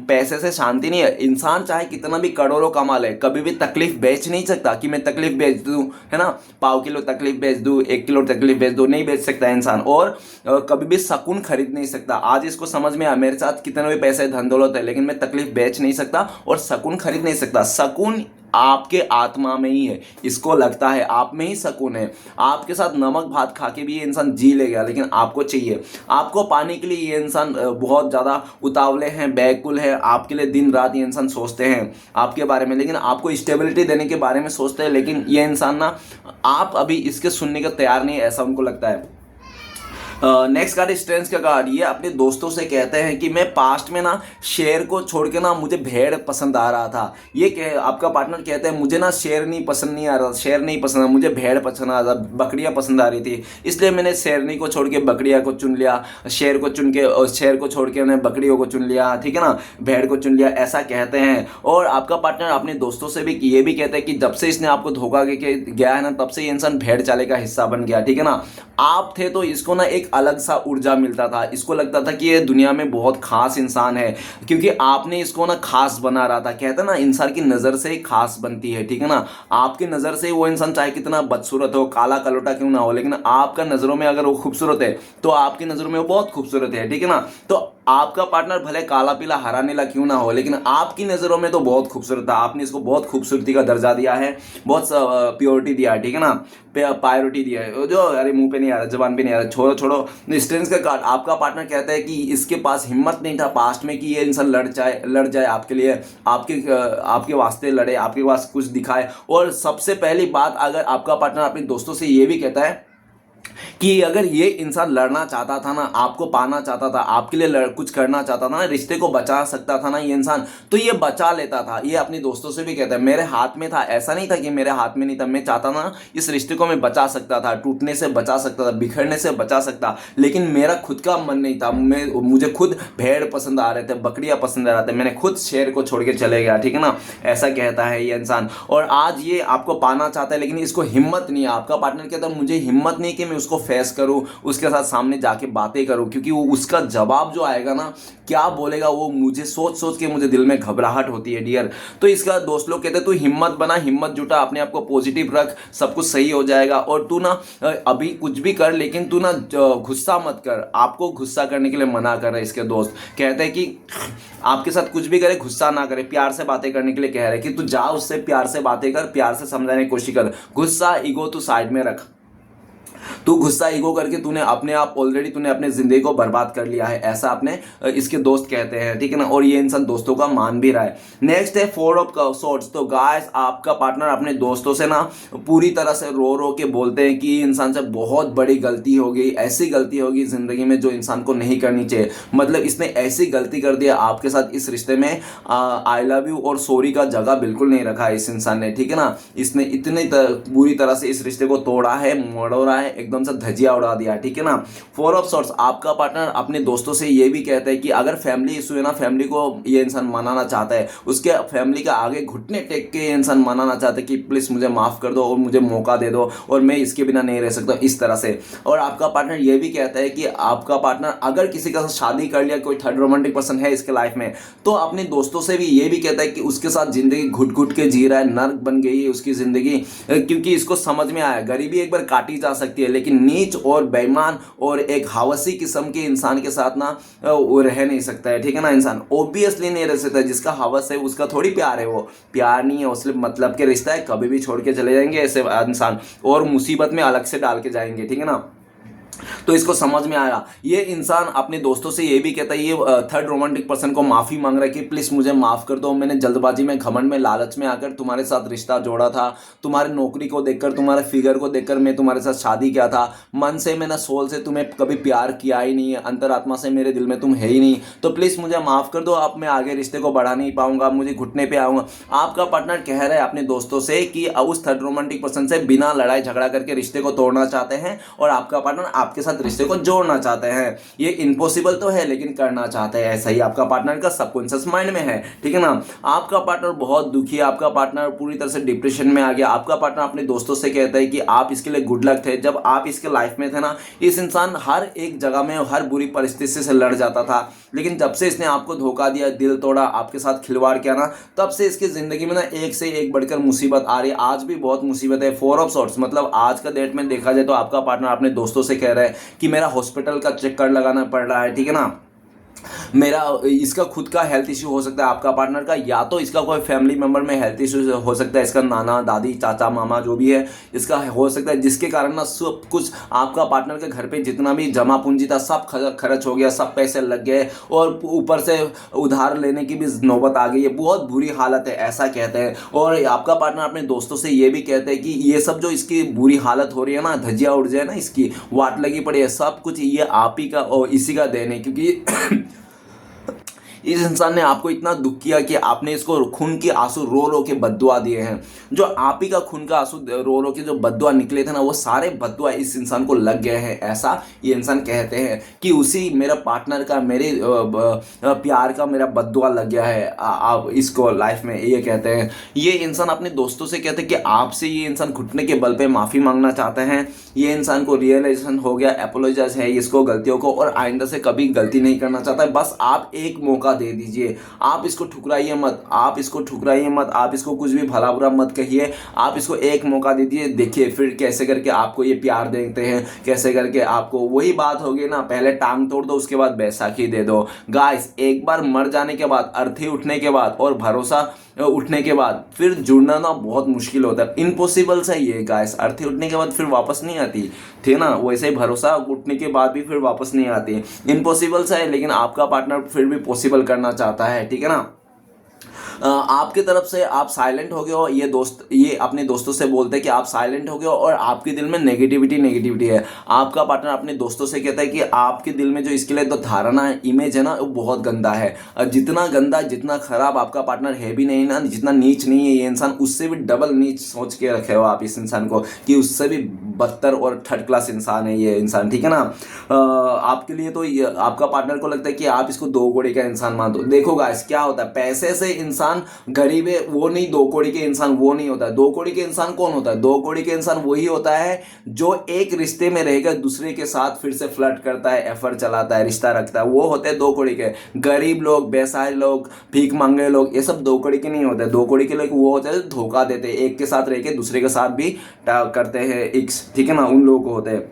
पैसे से शांति नहीं है। इंसान चाहे कितना भी करोड़ों कमा ले, कभी भी तकलीफ बेच नहीं सकता कि मैं तकलीफ बेच दूं, है ना, पाव किलो तकलीफ बेच दूं, 1 किलो तकलीफ बेच दूं, नहीं बेच सकता इंसान। और कभी भी सुकून खरीद नहीं सकता। आज इसको समझ में आया, मेरे साथ कितने भी पैसे धन दौलत है, लेकिन मैं तकलीफ बेच नहीं सकता और सुकून खरीद नहीं सकता। सुकून आपके आत्मा में ही है, इसको लगता है आप में ही सुकून है। आपके साथ नमक भात खा के भी ये इंसान जी लेगा, लेकिन आपको चाहिए। आपको पाने के लिए ये इंसान बहुत ज़्यादा उतावले हैं, बैकुल है, आपके लिए दिन रात ये इंसान सोचते हैं आपके बारे में, लेकिन आपको स्टेबिलिटी देने के बारे में सोचते हैं, लेकिन ये इंसान ना, आप अभी इसके सुनने का तैयार नहीं है, ऐसा उनको लगता है। नेक्स्ट कार्ड स्ट्रेंथ का कार्ड, ये अपने दोस्तों से कहते हैं कि मैं पास्ट में ना शेर को छोड़ के ना मुझे भेड़ पसंद आ रहा था। ये आपका पार्टनर कहता है मुझे ना शेर नहीं पसंद नहीं आ रहा, शेर नहीं पसंद, मुझे भेड़ पसंद आ रहा, बकरियां पसंद आ रही थी, इसलिए मैंने शेरनी को छोड़ के बकरिया को चुन लिया, शेर को चुन के, शेर को छोड़ के मैंने बकरियों को चुन लिया, ठीक है ना, भेड़ को चुन लिया, ऐसा कहते हैं। और आपका पार्टनर अपने दोस्तों से भी ये भी कहता है कि जब से इसने आपको धोखा के गया है ना, तब से ये इंसान भेड़ चाले का हिस्सा बन गया, ठीक है ना। आप थे तो इसको ना एक अलग सा ऊर्जा मिलता था, इसको लगता था कि ये दुनिया में बहुत खास इंसान है, क्योंकि आपने इसको ना खास बना रहा था। कहते हैं ना, इंसान की नज़र से ही खास बनती है, ठीक है ना। आपकी नज़र से वो इंसान चाहे कितना बदसूरत हो, काला कलोटा क्यों ना हो, लेकिन आपका नज़रों में अगर वो खूबसूरत है तो आपकी नज़रों में वो बहुत खूबसूरत है, ठीक है ना। तो आपका पार्टनर भले काला पीला हरा नीला क्यों ना हो, लेकिन आपकी नज़रों में तो बहुत खूबसूरत था। आपने इसको बहुत खूबसूरती का दर्जा दिया है, बहुत प्योरिटी दिया है, ठीक है ना, प्रायोरिटी दिया है। जो अरे मुंह पे नहीं आ रहा, जबान पे नहीं आ रहा, छोड़ो छोड़ो। स्ट्रेंथ का कार्ड, आपका पार्टनर कहता है कि इसके पास हिम्मत नहीं था पास्ट में कि ये इंसान लड़ जाए आपके लिए, आपके वास्ते लड़े, आपके पास कुछ दिखाए। और सबसे पहली बात, अगर आपका पार्टनर अपने दोस्तों से ये भी कहता है कि अगर ये इंसान लड़ना चाहता था ना, आपको पाना चाहता था, आपके लिए कुछ करना चाहता था ना, रिश्ते को बचा सकता था ना ये इंसान, तो ये बचा लेता था। ये अपने दोस्तों से भी कहता है मेरे हाथ में था, ऐसा नहीं था कि मेरे हाथ में नहीं था, मैं चाहता ना इस रिश्ते को मैं बचा सकता था, टूटने से बचा सकता था, बिखरने से बचा सकता, लेकिन मेरा खुद का मन नहीं था। मुझे खुद भेड़ पसंद आ रहे थे, बकरियां पसंद आ रहे थे, मैंने खुद शेर को छोड़ के चले गया, ठीक है ना, ऐसा कहता है ये इंसान। और आज ये आपको पाना चाहता है, लेकिन इसको हिम्मत नहीं है। आपका पार्टनर कहता है मुझे हिम्मत नहीं कि मैं उसको फेस करूं, उसके साथ सामने जाके बातें करूं, क्योंकि वो उसका जवाब जो आएगा ना, क्या बोलेगा वो मुझे सोच सोच के मुझे दिल में घबराहट होती है डियर। तो इसका दोस्त लोग कहते हैं तू हिम्मत बना, हिम्मत जुटा, अपने आप को पॉजिटिव रख, सब कुछ सही हो जाएगा। और तू ना अभी कुछ भी कर, लेकिन तू ना गुस्सा मत कर। आपको गुस्सा करने के लिए मना कर रहे इसके दोस्त, कहते हैं कि आपके साथ कुछ भी करे गुस्सा ना करे, प्यार से बातें करने के लिए कह रहे हैं कि तू जा उससे प्यार से बातें कर, प्यार से समझाने की कोशिश कर, गुस्सा ईगो तू साइड में रख। तू गुस्सा ईगो करके तूने अपने आप ऑलरेडी तूने अपने जिंदगी को बर्बाद कर लिया है, ऐसा अपने इसके दोस्त कहते हैं, ठीक है ना। और ये इंसान दोस्तों का मान भी रहा है। नेक्स्ट है 4 ऑफ सॉर्ड्स। तो गाइस, आपका पार्टनर अपने दोस्तों से ना पूरी तरह से रो रो के बोलते हैं कि इंसान से बहुत बड़ी गलती हो गई, ऐसी गलती होगी जिंदगी में जो इंसान को नहीं करनी चाहिए। मतलब इसने ऐसी गलती कर दिया आपके साथ, इस रिश्ते में आई लव यू और सॉरी का जगह बिल्कुल नहीं रखा है इस इंसान ने, ठीक है ना। इसने इतनी बुरी तरह से इस रिश्ते को तोड़ा है, मोड़ा है, एकदम से धजिया उड़ा दिया, ठीक है ना। फोर ऑफ सॉर्ड्स, आपका पार्टनर अपने दोस्तों से ये भी कहता है कि अगर फैमिली इशू है ना, फैमिली को ये इंसान मनाना चाहता है, उसके फैमिली का आगे घुटने टेक के ये इंसान मनाना चाहता है कि प्लीज़ मुझे माफ़ कर दो और मुझे मौका दे दो और मैं इसके बिना नहीं रह सकता, इस तरह से। और आपका पार्टनर ये भी कहता है कि आपका पार्टनर अगर किसी का शादी कर लिया, कोई थर्ड रोमांटिक पर्सन है इसके लाइफ में, तो अपने दोस्तों से भी ये भी कहता है कि उसके साथ जिंदगी घुट घुट के जी रहा है, नर्क बन गई है उसकी जिंदगी, क्योंकि इसको समझ में आया गरीबी एक बार काटी जा सकती है, लेकिन नीच और बेईमान और एक हवसी किस्म के इंसान के साथ ना वो रह नहीं सकता है, ठीक है ना। इंसान ऑब्वियसली नहीं रह सकता, जिसका हवस है उसका थोड़ी प्यार है, वो प्यार नहीं है, वो सिर्फ मतलब के रिश्ता है, कभी भी छोड़ के चले जाएंगे ऐसे इंसान और मुसीबत में अलग से डाल के जाएंगे, ठीक है ना। तो इसको समझ में आया। ये इंसान अपने दोस्तों से ये भी कहता है, ये थर्ड रोमांटिक पर्सन को माफ़ी मांग रहा है कि प्लीज़ मुझे माफ़ कर दो, मैंने जल्दबाजी में, घमंड में, लालच में आकर तुम्हारे साथ रिश्ता जोड़ा था, तुम्हारे नौकरी को देखकर, तुम्हारे फिगर को देखकर मैं तुम्हारे साथ शादी किया था, मन से मैंने सोल से तुम्हें कभी प्यार किया ही नहीं है, अंतरात्मा से मेरे दिल में तुम है ही नहीं, तो प्लीज़ मुझे माफ़ कर दो, अब मैं आगे रिश्ते को बढ़ा नहीं पाऊंगा, मुझे घुटने पे आऊँगा। आपका पार्टनर कह रहा है अपने दोस्तों से कि उस थर्ड रोमांटिक पर्सन से बिना लड़ाई झगड़ा करके रिश्ते को तोड़ना चाहते हैं और आपका पार्टनर आपके साथ रिश्ते को जोड़ना चाहते हैं। ये इम्पॉसिबल तो है लेकिन करना चाहते हैं, ऐसा ही आपका पार्टनर का सबकॉन्शियस माइंड में है, ठीक है ना। आपका पार्टनर बहुत दुखी है, आपका पार्टनर पूरी तरह से डिप्रेशन में आ गया। आपका पार्टनर अपने दोस्तों से कहता है कि आप इसके लिए गुड लक थे, जब आप इसके लाइफ में थे ना, इस इंसान हर एक जगह में हर बुरी परिस्थिति से लड़ जाता था, लेकिन जब से इसने आपको धोखा दिया, दिल तोड़ा, आपके साथ खिलवाड़ किया ना, तब से इसकी जिंदगी में ना एक से एक बढ़कर मुसीबत आ रही है। आज भी बहुत मुसीबत है। फोर ऑफ सॉर्ड्स मतलब आज का डेट में देखा जाए तो आपका पार्टनर अपने दोस्तों से कह रहा है कि मेरा हॉस्पिटल का चक्कर लगाना पड़ रहा है, ठीक है ना, मेरा इसका खुद का हेल्थ इश्यू हो सकता है आपका पार्टनर का, या तो इसका कोई फैमिली मेंबर में हेल्थ इश्यू हो सकता है, इसका नाना दादी चाचा मामा जो भी है इसका हो सकता है, जिसके कारण ना सब कुछ आपका पार्टनर के घर पे जितना भी जमा पूंजी था सब खर्च हो गया, सब पैसे लग गए और ऊपर से उधार लेने की भी नौबत आ गई है, बहुत बुरी हालत है, ऐसा कहते हैं। और आपका पार्टनर अपने दोस्तों से ये भी कहते हैं कि ये सब जो इसकी बुरी हालत हो रही है ना, धजिया उड़ जाए ना, इसकी वाट लगी पड़ी है, सब कुछ ये आप ही का और इसी का देन है, क्योंकि इस इंसान ने आपको इतना दुख किया कि आपने इसको खून के आंसू रो रो के बद्दुआ दिए हैं। जो आप ही का खून का आंसू रो रो के जो बद्दुआ निकले थे ना, वो सारे बद्दुआ इस इंसान को लग गए हैं, ऐसा ये इंसान कहते हैं कि उसी मेरा पार्टनर का, मेरे प्यार का मेरा बद्दुआ लग गया है आप इसको लाइफ में, ये कहते हैं। ये इंसान अपने दोस्तों से कहते हैं कि आपसे ये इंसान घुटने के बल पे माफ़ी मांगना चाहते हैं। ये इंसान को रियलाइजेशन हो गया, एपोलोजाइज है इसको गलतियों को, और आइंदा से कभी गलती नहीं करना चाहता है। बस आप एक मौका दे दीजिए, आप इसको ठुकराइए मत, आप इसको ठुकराइए मत, आप इसको कुछ भी भला बुरा मत कहिए, आप इसको एक मौका दीजिए, देखिए फिर कैसे करके आपको ये प्यार देते हैं, कैसे करके आपको, वही बात होगी ना, पहले टांग तोड़ दो उसके बाद बैसाखी दे दो। गाइस एक बार मर जाने के बाद, अर्थी उठने के बाद और भरोसा उठने के बाद फिर जुड़ना ना बहुत मुश्किल होता है, इम्पॉसिबल सा ही है गाइस। अर्थी उठने के बाद फिर वापस नहीं आती, थे ना, वैसे ही भरोसा उठने के बाद भी फिर वापस नहीं आती, इम्पॉसिबल सा है, लेकिन आपका पार्टनर फिर भी पॉसिबल करना चाहता है, ठीक है ना। आपकी तरफ से आप साइलेंट हो गए हो, ये अपने दोस्तों से बोलते हैं कि आप साइलेंट हो गए हो और आपके दिल में नेगेटिविटी है। आपका पार्टनर अपने दोस्तों से कहता है कि आपके दिल में जो इसके लिए तो धारणा है, इमेज है ना, वो बहुत गंदा है। जितना गंदा, जितना खराब आपका पार्टनर है भी नहीं ना, जितना नीच नहीं है ये इंसान, उससे भी डबल नीच सोच के रखे हो आप इस इंसान को, कि उससे भी बदतर और थर्ड क्लास इंसान है ये इंसान, ठीक है ना। आपके लिए तो आपका पार्टनर को लगता है कि आप इसको दो कौड़ी का इंसान मान दो। देखो गाइस क्या होता है, पैसे से इंसान गरीब है वो नहीं, दो कौड़ी के इंसान वो नहीं होता है। दो कौड़ी के इंसान कौन होता है? दो कौड़ी के इंसान वही होता है जो एक रिश्ते में रहेगा, दूसरे के साथ फिर से फ्लर्ट करता है, एफर्ट चलाता है, रिश्ता रखता है, वो होते हैं दो कौड़ी के। गरीब लोग, बेसहाय लोग, भीख मांगे लोग, ये सब दो कौड़ी के नहीं होते। दो कौड़ी के लोग वो होते हैं धोखा देते हैं, एक के साथ रह के दूसरे के साथ भी करते हैं इक्स, ठीक है ना, उन लोगों को होते हैं।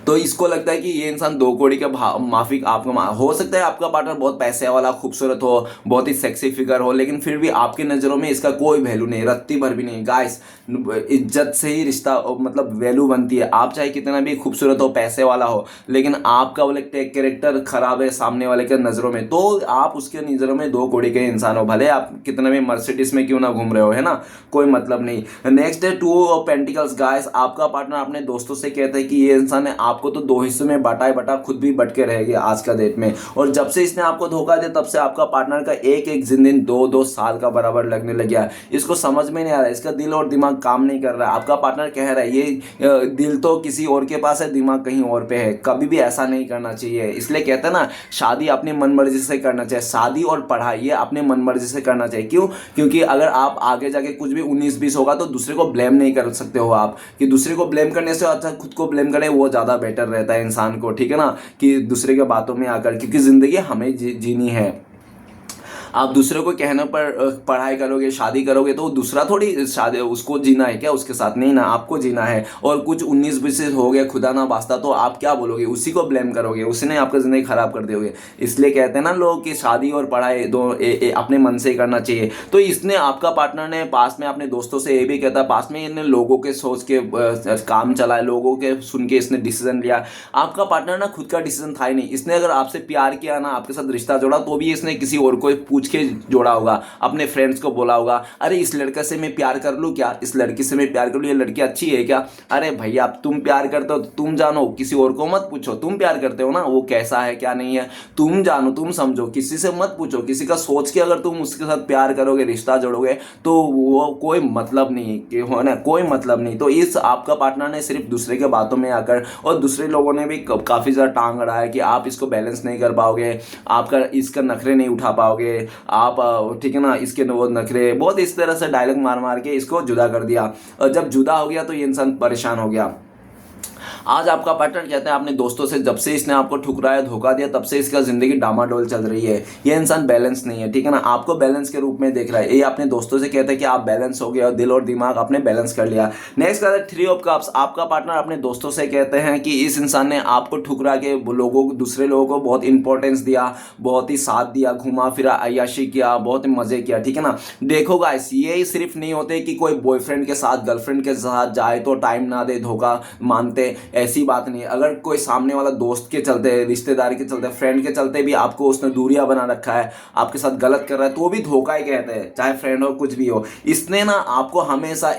तो इसको लगता है कि ये इंसान दो कौड़ी के माफिक आपको हो सकता है आपका पार्टनर बहुत पैसे वाला, खूबसूरत हो, बहुत ही सेक्सी फिगर हो, लेकिन फिर भी आपकी नज़रों में इसका कोई वैल्यू नहीं, रत्ती भर भी नहीं। गाइस इज्जत से ही रिश्ता मतलब वैल्यू बनती है। आप चाहे कितना भी खूबसूरत हो, पैसे वाला हो, लेकिन आपका बोले कैरेक्टर खराब है सामने वाले के नज़रों में, तो आप उसके नज़रों में दो कौड़ी के इंसान हो, भले आप कितना भी मर्सिडीज में क्यों ना घूम रहे हो, है ना, कोई मतलब नहीं। नेक्स्ट है टू ऑफ पेंटिकल्स। गाइस आपका पार्टनर अपने दोस्तों से कहता है कि ये इंसान है आपको तो दो हिस्सों में बांटा है बटा, खुद भी बट के रह गया आज का डेट में। और जब से इसने आपको धोखा दिया तब से आपका पार्टनर का एक एक दिन 2-2 साल का बराबर लगने लग गया। इसको समझ में नहीं आ रहा है, इसका दिल और दिमाग काम नहीं कर रहा है। आपका पार्टनर कह रहा है ये दिल तो किसी और के पास है, दिमाग कहीं और पे है। कभी भी ऐसा नहीं करना चाहिए। इसलिए कहते हैं ना, शादी अपनी मन मर्जी से करना चाहिए। शादी और पढ़ाई ये अपने मन मर्जी से करना चाहिए। क्यों? क्योंकि अगर आप आगे जाके कुछ भी 19-20 होगा तो दूसरे को ब्लेम नहीं कर सकते हो आप, कि दूसरे को ब्लेम करने से अच्छा खुद को ब्लेम करें, वो ज़्यादा बेटर रहता है इंसान को, ठीक है ना, कि दूसरे के बातों में आकर, क्योंकि ज़िंदगी हमें जीनी है। आप दूसरे को कहने पर पढ़ाई करोगे, शादी करोगे, तो दूसरा थोड़ी शादी उसको जीना है क्या उसके साथ? नहीं ना, आपको जीना है। और कुछ 19-20 हो गया खुदा ना वास्ता, तो आप क्या बोलोगे? उसी को ब्लेम करोगे, उसने आपका ज़िंदगी ख़राब कर दोगे। इसलिए कहते हैं ना लोग कि शादी और पढ़ाई दो अपने मन से करना चाहिए। तो इसने आपका पार्टनर ने पास में अपने दोस्तों से ये भी कहता, पास में इसने लोगों के सोच के काम चलाए, लोगों के सुन के इसने डिसीजन लिया। आपका पार्टनर ना खुद का डिसीजन था ही नहीं। इसने अगर आपसे प्यार किया ना, आपके साथ रिश्ता जोड़ा, तो भी इसने किसी और को पूछ के जोड़ा होगा, अपने फ्रेंड्स को बोला होगा, अरे इस लड़के से मैं प्यार कर लूँ क्या, इस लड़की से मैं प्यार कर लूँ, ये लड़की अच्छी है क्या? अरे भैया तुम प्यार करते हो तो तुम जानो, किसी और को मत पूछो। तुम प्यार करते हो ना, वो कैसा है क्या नहीं है तुम जानो, तुम समझो, किसी से मत पूछो। किसी का सोच के अगर तुम उसके साथ प्यार करोगे, रिश्ता जोड़ोगे, तो वो कोई मतलब नहीं कि हो ना, कोई मतलब नहीं। तो इस आपका पार्टनर ने सिर्फ दूसरे के बातों में आकर, और दूसरे लोगों ने भी काफ़ी ज़्यादा टांग अड़ाया कि आप इसको बैलेंस नहीं कर पाओगे, आपका इसका नखरे नहीं उठा पाओगे आप, ठीक है ना, इसके वो नखरे, बहुत इस तरह से डायलॉग मार मार के इसको जुदा कर दिया। और जब जुदा हो गया तो ये इंसान परेशान हो गया। आज आपका पार्टनर कहता है अपने दोस्तों से, जब से इसने आपको ठुकराया, धोखा दिया, तब से इसका जिंदगी डामाडोल चल रही है। ये इंसान बैलेंस नहीं है, ठीक है ना, आपको बैलेंस के रूप में देख रहा है। ये अपने दोस्तों से कहता है कि आप बैलेंस हो गए और दिल और दिमाग आपने बैलेंस कर लिया। नेक्स्ट आता है 3 ऑफ कप्स। आपका पार्टनर अपने दोस्तों से कहते हैं कि इस इंसान ने आपको ठुकरा के दूसरे लोगों को बहुत इंपॉर्टेंस दिया, बहुत ही साथ दिया, घुमा फिरा, अय्याशी किया, बहुत ही मजे किया, ठीक है ना। देखो गाइस, ये सिर्फ नहीं होते कि कोई बॉयफ्रेंड के साथ, गर्लफ्रेंड के साथ जाए तो टाइम ना दे, धोखा मानते, ऐसी बात नहीं है। अगर कोई सामने वाला दोस्त के चलते, रिश्तेदार के चलते, फ्रेंड के चलते भी आपको उसने दूरियां बना रखा है, आपके साथ गलत कर रहा है, तो भी धोखा ही कहते हैं, चाहे फ्रेंड हो कुछ भी हो। इसने ना आपको हमेशा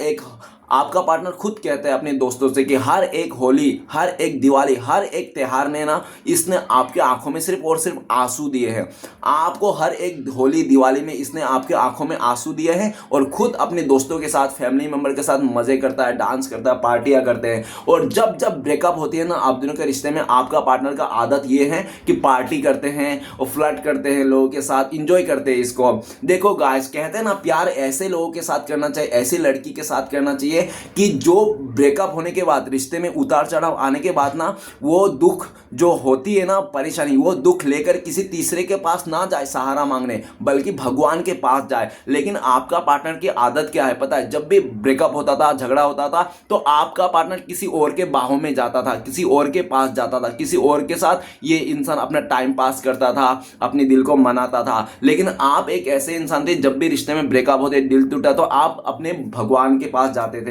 आपका पार्टनर खुद कहता है अपने दोस्तों से कि हर एक होली, हर एक दिवाली, हर एक त्यौहार ने ना इसने आपके आंखों में सिर्फ और सिर्फ आंसू दिए हैं। आपको हर एक होली दिवाली में इसने आपके आंखों में आंसू दिए हैं, और खुद अपने दोस्तों के साथ, फैमिली मेंबर के साथ मजे करता है, डांस करता है, पार्टियां करते हैं। और जब जब ब्रेकअप होती है ना आप दोनों के रिश्ते में, आपका पार्टनर का आदत ये है कि पार्टी करते हैं और फ्लर्ट करते हैं लोगों के साथ, इंजॉय करते हैं इसको। देखो गाइस, कहते हैं ना प्यार ऐसे लोगों के साथ करना चाहिए, ऐसी लड़की के साथ करना चाहिए कि जो ब्रेकअप होने के बाद, रिश्ते में उतार चढ़ाव आने के बाद ना, वो दुख जो होती है ना, परेशानी, वो दुख लेकर किसी तीसरे के पास ना जाए सहारा मांगने, बल्कि भगवान के पास जाए। लेकिन आपका पार्टनर की आदत क्या है पता है? जब भी ब्रेकअप होता था, झगड़ा होता था, तो आपका पार्टनर किसी और के बाहों में जाता था, किसी और के पास जाता था, किसी और के साथ ये इंसान अपना टाइम पास करता था, अपने दिल को मनाता था। लेकिन आप एक ऐसे इंसान थे, जब भी रिश्ते में ब्रेकअप होते, दिल टूटा, तो आप अपने भगवान के पास जाते थे।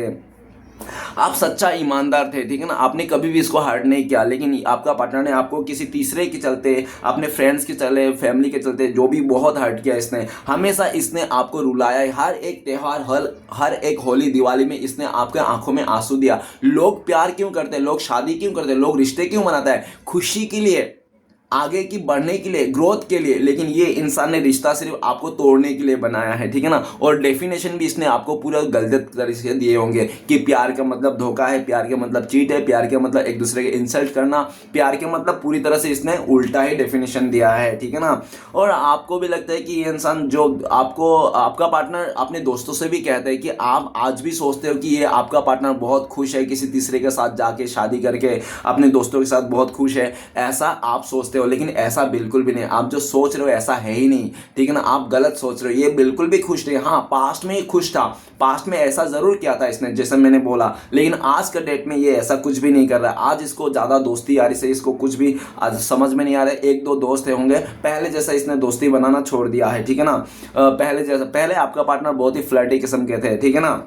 आप सच्चा ईमानदार थे, ठीक है ना, आपने कभी भी इसको हर्ट नहीं किया। लेकिन आपका पार्टनर ने आपको किसी तीसरे के चलते, अपने फ्रेंड्स के चलते, फैमिली के चलते, जो भी बहुत हर्ट किया इसने, हमेशा इसने आपको रुलाया है। हर एक त्यौहार, हर एक होली दिवाली में इसने आपके आंखों में आंसू दिया। लोग प्यार क्यों करते हैं, लोग शादी क्यों करते हैं, लोग रिश्ते क्यों बनाते हैं? खुशी के लिए, आगे की बढ़ने के लिए, ग्रोथ के लिए। लेकिन ये इंसान ने रिश्ता सिर्फ आपको तोड़ने के लिए बनाया है, ठीक है ना। और डेफिनेशन भी इसने आपको पूरा गलत तरीके से दिए होंगे कि प्यार का मतलब धोखा है, प्यार का मतलब चीट है, प्यार का मतलब एक दूसरे के इंसल्ट करना, प्यार के मतलब पूरी तरह से इसने उल्टा ही डेफिनेशन दिया है, ठीक है ना। और आपको भी लगता है कि ये इंसान, जो आपको, आपका पार्टनर अपने दोस्तों से भी कहता है कि आप आज भी सोचते हो कि ये आपका पार्टनर बहुत खुश है, किसी तीसरे के साथ जाके शादी करके अपने दोस्तों के साथ बहुत खुश है, ऐसा आप सोचते हो। लेकिन ऐसा बिल्कुल भी नहीं, आप जो सोच रहे हो ऐसा है ही नहीं, ठीक है ना, आप गलत सोच रहे हो। ये बिल्कुल भी खुश नहीं। हाँ, पास्ट में ही खुश था, पास्ट में ऐसा जरूर किया था इसने, जैसे मैंने बोला, लेकिन आज का डेट में ये ऐसा कुछ भी नहीं कर रहा है। आज इसको ज्यादा दोस्ती यारी से इसको कुछ भी आज समझ में नहीं आ रहा है। 1-2 दोस्त होंगे, पहले जैसा इसने दोस्ती बनाना छोड़ दिया है, ठीक है ना। पहले आपका पार्टनर बहुत ही फ्लर्टी किस्म के थे, ठीक है ना।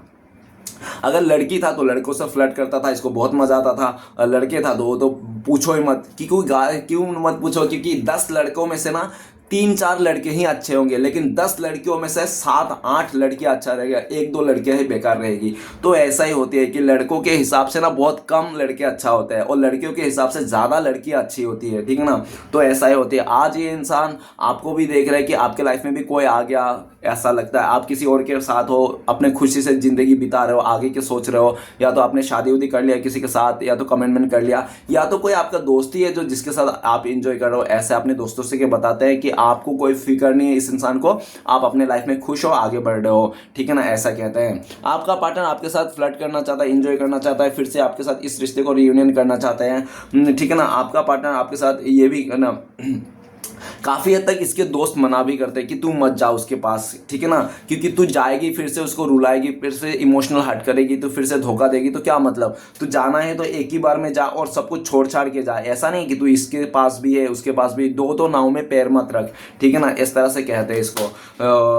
अगर लड़की था तो लड़कों से फ्लर्ट करता था, इसको बहुत मजा आता था। लड़के था तो पूछो ही मत, कि कोई क्यों मत पूछो, क्योंकि 10 लड़कों में से ना 3-4 लड़के ही अच्छे होंगे, लेकिन 10 लड़कियों में से 7-8 लड़कियां अच्छा रहेगा, 1-2 लड़कियां ही बेकार रहेगी। तो ऐसा ही होती है कि लड़कों के हिसाब से ना बहुत कम लड़के अच्छा होता है और लड़कियों के हिसाब से ज़्यादा लड़कियां अच्छी होती है, ठीक है ना। तो ऐसा ही होती है। आज ये इंसान आपको भी देख रहा है कि आपके लाइफ में भी कोई आ गया, ऐसा लगता है आप किसी और के साथ हो, अपने खुशी से ज़िंदगी बिता रहे हो, आगे के सोच रहे हो, या तो आपने शादी उदी कर लिया किसी के साथ, या तो कमिटमेंट कर लिया, या तो कोई आपका दोस्त ही है जो जिसके साथ आप इंजॉय कर रहे हो। ऐसे अपने दोस्तों से के बताते हैं कि आपको कोई फिक्र नहीं है इस इंसान को, आप अपने लाइफ में खुश हो, आगे बढ़ रहे हो, ठीक है ना। ऐसा कहते हैं। आपका पार्टनर आपके साथ फ्लर्ट करना चाहता है, इंजॉय करना चाहता है, फिर से आपके साथ इस रिश्ते को रियूनियन करना चाहते हैं, ठीक है ना। आपका पार्टनर आपके साथ ये भी ना काफ़ी हद तक इसके दोस्त मना भी करते हैं कि तू मत जा उसके पास, ठीक है ना, क्योंकि तू जाएगी फिर से उसको रुलाएगी, फिर से इमोशनल हर्ट करेगी, तो फिर से धोखा देगी, तो क्या मतलब। तू जाना है तो एक ही बार में जा और सब कुछ छोड़ छाड़ के जा। ऐसा नहीं कि तू इसके पास भी है उसके पास भी, दो नाव में पैर मत रख, ठीक है ना। इस तरह से कहते हैं इसको।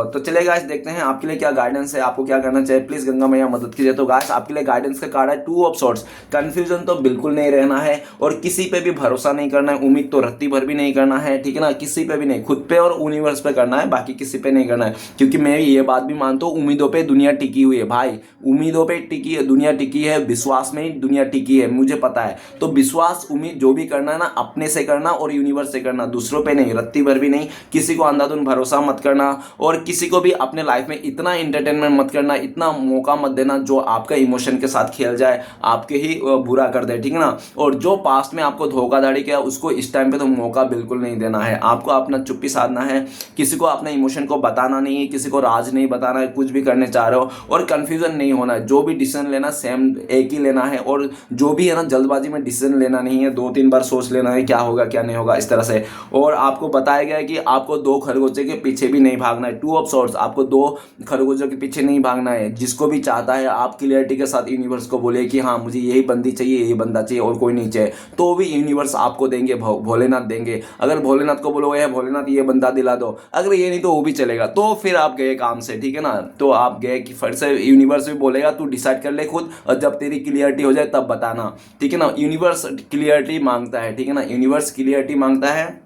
तो चलिए गाइस, देखते हैं आपके लिए क्या गाइडेंस है, आपको क्या करना चाहिए। प्लीज़ गंगा मैया मदद कीजिए। तो गाइस, आपके लिए गाइडेंस का कार्ड है 2 ऑफ सॉर्ड्स। कन्फ्यूजन तो बिल्कुल नहीं रहना है और किसी पे भी भरोसा नहीं करना है, उम्मीद तो रत्ती भर भी नहीं करना है, ठीक है ना। किसी पे भी नहीं, खुद पे और यूनिवर्स पे करना है, बाकी किसी पे नहीं करना है। क्योंकि मैं ये बात भी मानता हूँ, उम्मीदों पे दुनिया टिकी हुई है भाई, उम्मीदों पे टिकी है दुनिया, टिकी है विश्वास में ही दुनिया टिकी है, मुझे पता है। तो विश्वास उम्मीद जो भी करना है ना, अपने से करना और यूनिवर्स से करना, दूसरों पे नहीं, रत्ती भर भी नहीं। किसी को अंधाधुंध भरोसा मत करना और किसी को भी अपने लाइफ में इतना इंटरटेनमेंट मत करना, इतना मौका मत देना जो आपका इमोशन के साथ खेल जाए, आपके ही बुरा कर दे, ठीक है ना। और जो पास्ट में आपको धोखाधड़ी किया उसको इस टाइम पे तो मौका बिल्कुल नहीं देना है। आपको अपना चुप्पी साधना है, किसी को अपने इमोशन को बताना नहीं है, किसी को राज नहीं बताना है, कुछ भी करने चाह रहे हो, और कंफ्यूजन नहीं होना है। जो भी डिसीजन लेना सेम एक ही लेना है, और जो भी है ना जल्दबाजी में डिसीजन लेना नहीं है, 2-3 बार सोच लेना है क्या होगा क्या नहीं होगा, इस तरह से। और आपको बताया गया है कि आपको 2 खरगोशों के पीछे भी नहीं भागना है। 2 ऑफ सॉर्ड्स, आपको 2 खरगोशों के पीछे नहीं भागना है। जिसको भी चाहता है आप क्लियरिटी के साथ यूनिवर्स को बोलिए कि हाँ मुझे यही बंदी चाहिए, यही बंदा चाहिए और कोई नहीं चाहिए, तो भी यूनिवर्स आपको देंगे, भोलेनाथ देंगे। अगर भोलेनाथ को बोलोगे भोलेनाथ ये बंदा दिला दो, अगर ये नहीं तो वो भी चलेगा, तो फिर आप गए काम से, ठीक है ना। तो आप गए कि फिर से यूनिवर्स भी बोलेगा तू डिसाइड कर ले खुद, और जब तेरी क्लियरिटी हो जाए तब बताना, ठीक है ना। यूनिवर्स क्लियरिटी मांगता है, ठीक है ना, यूनिवर्स क्लियरिटी मांगता है,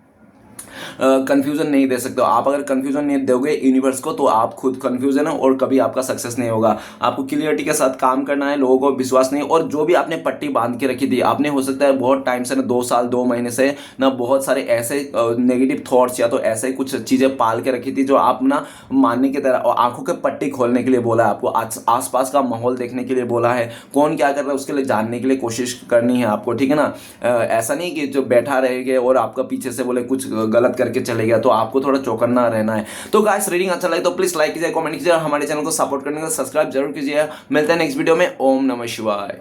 कंफ्यूजन नहीं दे सकते हो आप। अगर कंफ्यूजन नहीं दोगे यूनिवर्स को तो आप खुद कंफ्यूजन है और कभी आपका सक्सेस नहीं होगा। आपको क्लियरिटी के साथ काम करना है, लोगों को विश्वास नहीं। और जो भी आपने पट्टी बांध के रखी थी, आपने हो सकता है बहुत टाइम से ना, 2 साल 2 महीने से ना, बहुत सारे ऐसे नेगेटिव थॉट्स या तो ऐसे कुछ चीज़ें पाल के रखी थी जो आप ना मानने की तरह, और आंखों के पट्टी खोलने के लिए बोला है आपको, आसपास का माहौल देखने के लिए बोला है, कौन क्या कर रहा है उसके लिए जानने के लिए कोशिश करनी है आपको, ठीक है ना। ऐसा नहीं कि जो बैठा रहेगा और आपका पीछे से बोले कुछ गलत करके चले गया, तो आपको थोड़ा चौकन्ना रहना है। तो गाइस, रीडिंग अच्छा लगे तो प्लीज लाइक कीजिए, कमेंट कीजिए और हमारे चैनल को सपोर्ट करने के लिए सब्सक्राइब जरूर कीजिए। मिलते हैं नेक्स्ट वीडियो में। ओम नमः शिवाय।